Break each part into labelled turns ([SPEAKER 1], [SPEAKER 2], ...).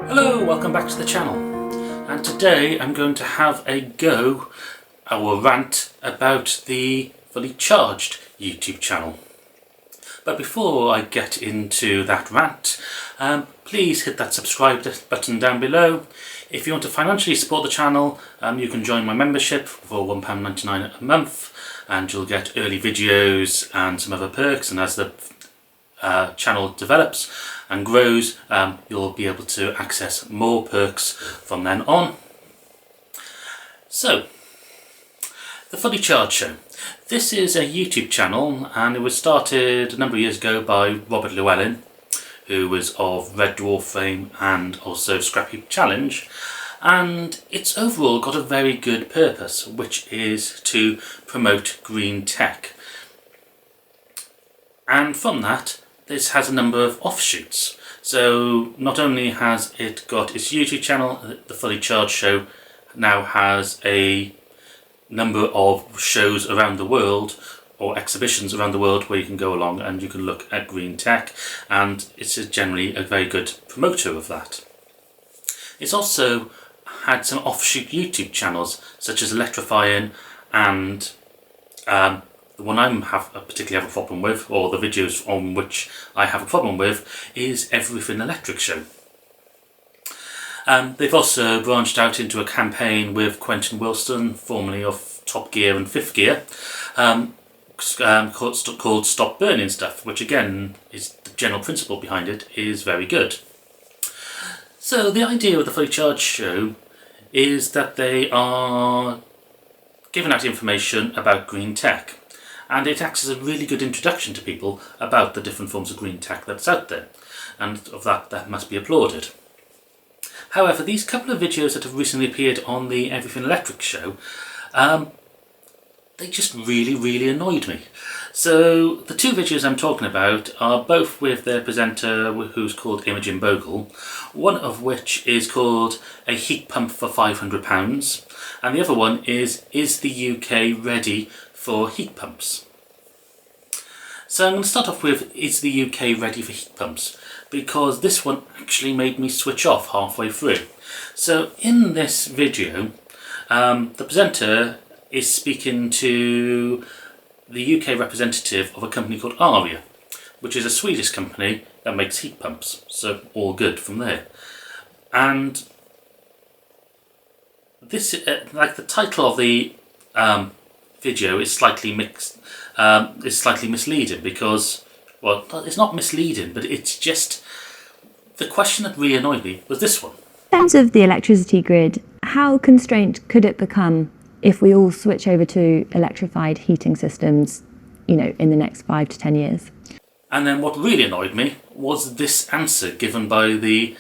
[SPEAKER 1] Hello, welcome back to the channel, and today I'm going to have a go, or rant, about the Fully Charged YouTube channel. But before I get into that rant, please hit that subscribe button down below. If you want to financially support the channel, you can join my membership for £1.99 a month, and you'll get early videos and some other perks, and as the channel develops and grows, you'll be able to access more perks from then on. So, the Fully Charged Show. This is a YouTube channel, and it was started a number of years ago by Robert Llewellyn, who was of Red Dwarf fame and also Scrap Heap Challenge, and it's overall got a very good purpose, which is to promote green tech. And from that, this has a number of offshoots. So not only has it got its YouTube channel, the Fully Charged Show now has a number of shows around the world, or exhibitions around the world, where you can go along and you can look at green tech, and it's generally a very good promoter of that. It's also had some offshoot YouTube channels, such as Electrifying, and the one I particularly have a problem with, or the videos on which I have a problem with, is Everything Electric Show. They've also branched out into a campaign with Quentin Wilson, formerly of Top Gear and Fifth Gear, called Stop Burning Stuff, which again, is the general principle behind it is very good. So the idea of the Fully Charged Show is that they are giving out information about green tech, and it acts as a really good introduction to people about the different forms of green tech that's out there, and of that must be applauded. However, these couple of videos that have recently appeared on the Everything Electric Show, they just really annoyed me. So the two videos I'm talking about are both with their presenter, who's called Imogen Bogle, one of which is called A Heat Pump for £500, and the other one is the UK ready for heat pumps? So I'm going to start off with, is the UK ready for heat pumps? Because this one actually made me switch off halfway through. So in this video, the presenter is speaking to the UK representative of a company called Aria, which is a Swedish company that makes heat pumps. So all good from there. And this, like the title of the video is slightly misleading, because, well, it's not misleading, but it's just, the question that really annoyed me was this one.
[SPEAKER 2] In terms of the electricity grid, how constrained could it become if we all switch over to electrified heating systems, in the next 5 to 10 years?
[SPEAKER 1] And then what really annoyed me was this answer given by the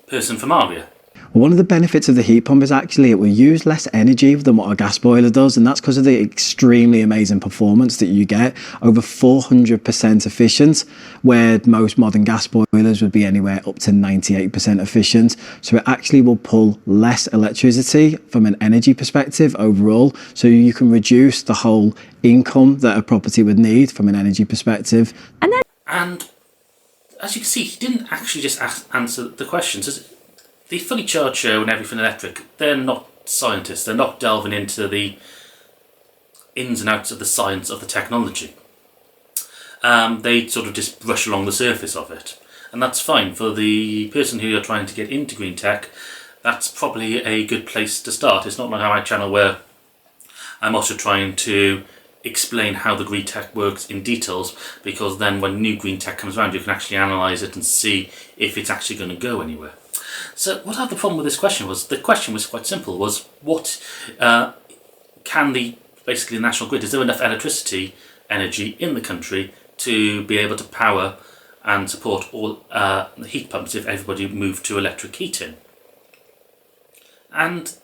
[SPEAKER 1] person from Aria.
[SPEAKER 3] One of the benefits of the heat pump is actually it will use less energy than what a gas boiler does, and that's because of the extremely amazing performance that you get, over 400% efficient, where most modern gas boilers would be anywhere up to 98% efficient. So it actually will pull less electricity from an energy perspective overall, so you can reduce the whole income that a property would need from an energy perspective.
[SPEAKER 1] And as you can see, he didn't actually just answer the questions. The Fully Charged Show and Everything Electric, they're not scientists, they're not delving into the ins and outs of the science of the technology. They sort of just brush along the surface of it. And that's fine. For the person who you're trying to get into green tech, that's probably a good place to start. It's not like my channel, where I'm also trying to explain how the green tech works in details, because then when new green tech comes around, you can actually analyse it and see if it's actually going to go anywhere. So what I have the problem with this question was, the question was quite simple, was what can basically the national grid, is there enough electricity energy in the country to be able to power and support all the heat pumps if everybody moved to electric heating? And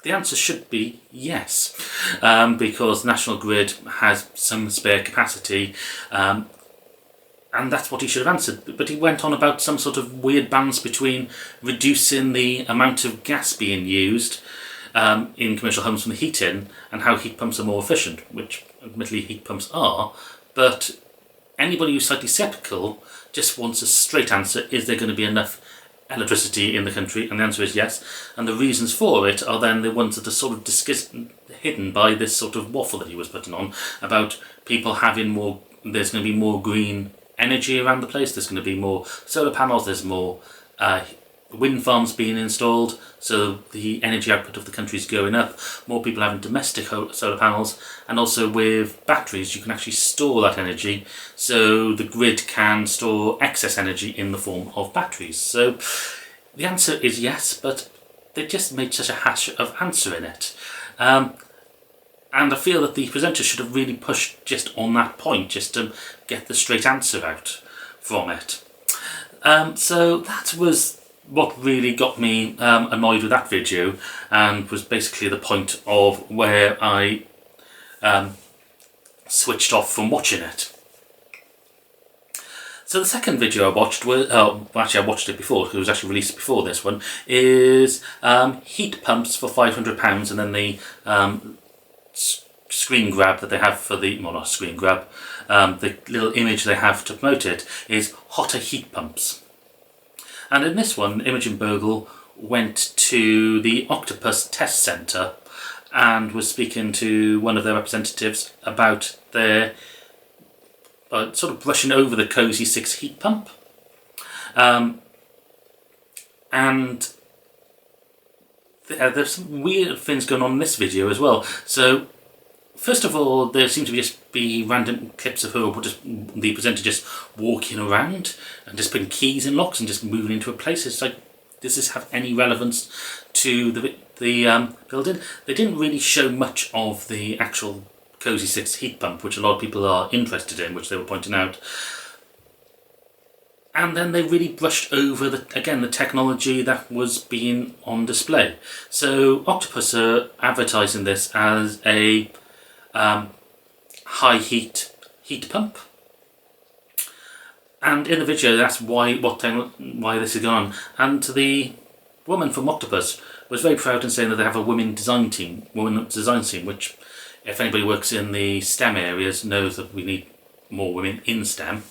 [SPEAKER 1] the answer should be yes, because National Grid has some spare capacity, and that's what he should have answered. But he went on about some sort of weird balance between reducing the amount of gas being used in commercial homes from the heating, and how heat pumps are more efficient, which admittedly heat pumps are, but anybody who's slightly sceptical just wants a straight answer. Is there going to be enough electricity in the country? And the answer is yes. And the reasons for it are then the ones that are sort of hidden by this sort of waffle that he was putting on about people having more, there's going to be more green energy around the place, there's going to be more solar panels, there's more wind farms being installed, so the energy output of the country is going up, more people having domestic solar panels, and also with batteries you can actually store that energy, so the grid can store excess energy in the form of batteries. So the answer is yes, but they just made such a hash of answering it. And I feel that the presenter should have really pushed just on that point, just to get the straight answer out from it. So that was what really got me annoyed with that video, and was basically the point of where I switched off from watching it. So the second video I watched was, actually I watched it before, because it was actually released before this one, is heat pumps for £500, and then the screen grab that they have for the, well, not screen grab, the little image they have to promote it is hotter heat pumps. And in this one, Imogen Bogle went to the Octopus Test Centre and was speaking to one of their representatives about their sort of brushing over the Cozy 6 heat pump. And there's some weird things going on in this video as well. So first of all, there seem to just be random clips of her, just the presenter just walking around and just putting keys in locks and just moving into a place. It's like, does this have any relevance to the building? They didn't really show much of the actual Cozy 6 heat pump, which a lot of people are interested in, which they were pointing out. And then they really brushed over, the technology that was being on display. So Octopus are advertising this as a high heat pump, and in the video that's why this is going on. And the woman from Octopus was very proud in saying that they have a women design team, which, if anybody works in the STEM areas, knows that we need more women in STEM,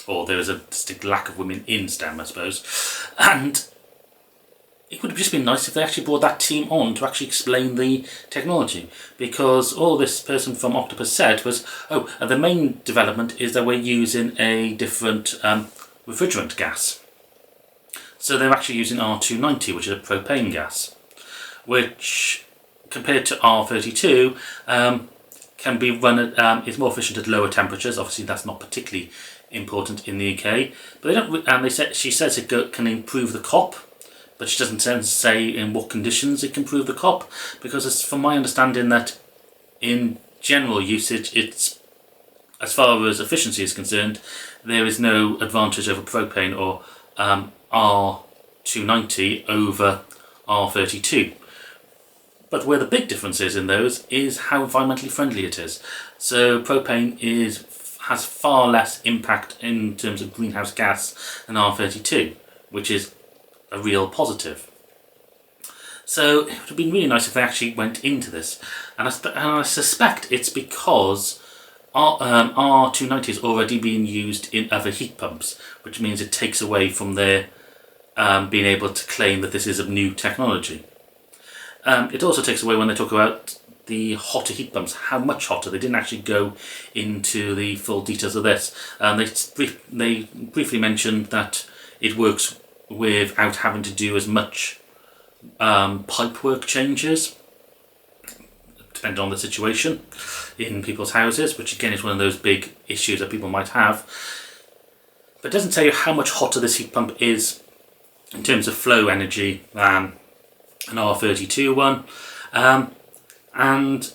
[SPEAKER 1] or there is a distinct lack of women in STEM, I suppose. And it would have just been nice if they actually brought that team on to actually explain the technology, because all this person from Octopus said was, the main development is that we're using a different refrigerant gas. So they're actually using R290, which is a propane gas, which compared to R32 can be run at, is more efficient at lower temperatures. Obviously that's not particularly important in the UK, but they don't, and she says it can improve the COP, but she doesn't say in what conditions it can improve the COP, because it's from my understanding that in general usage, it's, as far as efficiency is concerned, there is no advantage over propane or R290 over R32. But where the big difference is in those is how environmentally friendly it is. So propane has far less impact in terms of greenhouse gas than R32, which is a real positive. So it would have been really nice if they actually went into this, and I suspect it's because R290 is already being used in other heat pumps, which means it takes away from their being able to claim that this is a new technology. It also takes away when they talk about the hotter heat pumps, how much hotter. They didn't actually go into the full details of this. They briefly mentioned that it works without having to do as much pipework changes, depending on the situation in people's houses, which again is one of those big issues that people might have. But it doesn't tell you how much hotter this heat pump is in terms of flow energy than an R32 one. And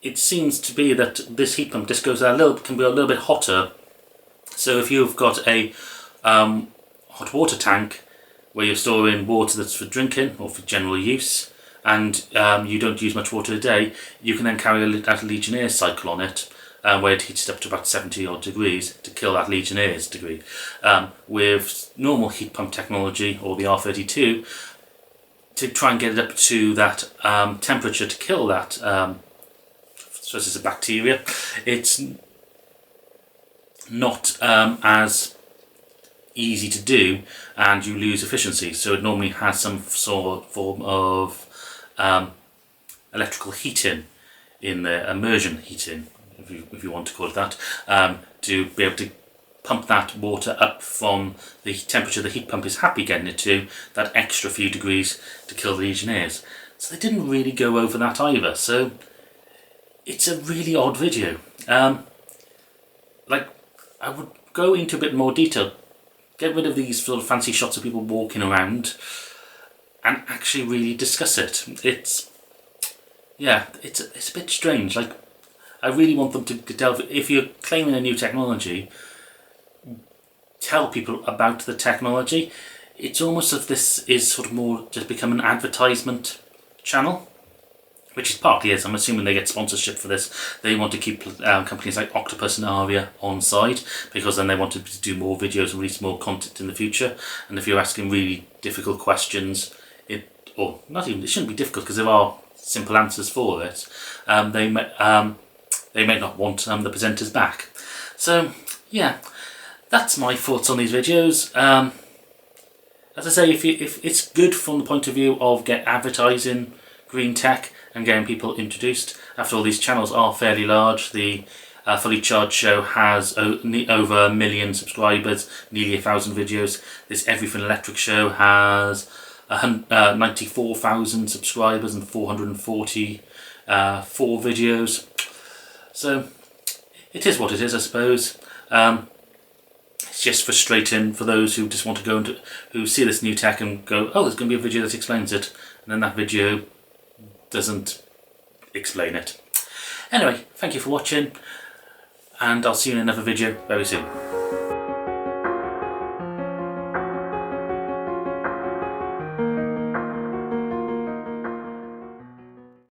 [SPEAKER 1] it seems to be that this heat pump just goes can be a little bit hotter. So if you've got a hot water tank where you're storing water that's for drinking or for general use, and you don't use much water a day, you can then carry that Legionnaires cycle on it, where it heats up to about 70 odd degrees to kill that Legionnaires degree. With normal heat pump technology, or the R32, to try and get it up to that temperature to kill that, so this is a bacteria, it's not as easy to do and you lose efficiency. So it normally has some sort of form of electrical heating in there, immersion heating, if you want to call it that, to be able to pump that water up from the temperature the heat pump is happy getting it to, that extra few degrees to kill the Legionnaires. So they didn't really go over that either. So it's a really odd video. Like, I would go into a bit more detail, get rid of these sort of fancy shots of people walking around and actually really discuss it. It's a bit strange. Like, I really want them to delve. If you're claiming a new technology, tell people about the technology. It's almost as if this is sort of more just become an advertisement channel, which it partly is. I'm assuming they get sponsorship for this. They want to keep companies like Octopus and Aria on side, because then they want to do more videos and release more content in the future. And if you're asking really difficult questions, it shouldn't be difficult because there are simple answers for it. They may not want the presenters back. So yeah, that's my thoughts on these videos. As I say, if it's good from the point of view of advertising green tech and getting people introduced. After all, these channels are fairly large. The Fully Charged Show has over 1 million subscribers, nearly 1,000 videos. This Everything Electric Show has 94,000 subscribers and 444 videos. So it is what it is, I suppose. It's just frustrating for those who just want to go into, who see this new tech and go, oh, there's going to be a video that explains it, and then that video doesn't explain it. Anyway, thank you for watching, and I'll see you in another video very soon.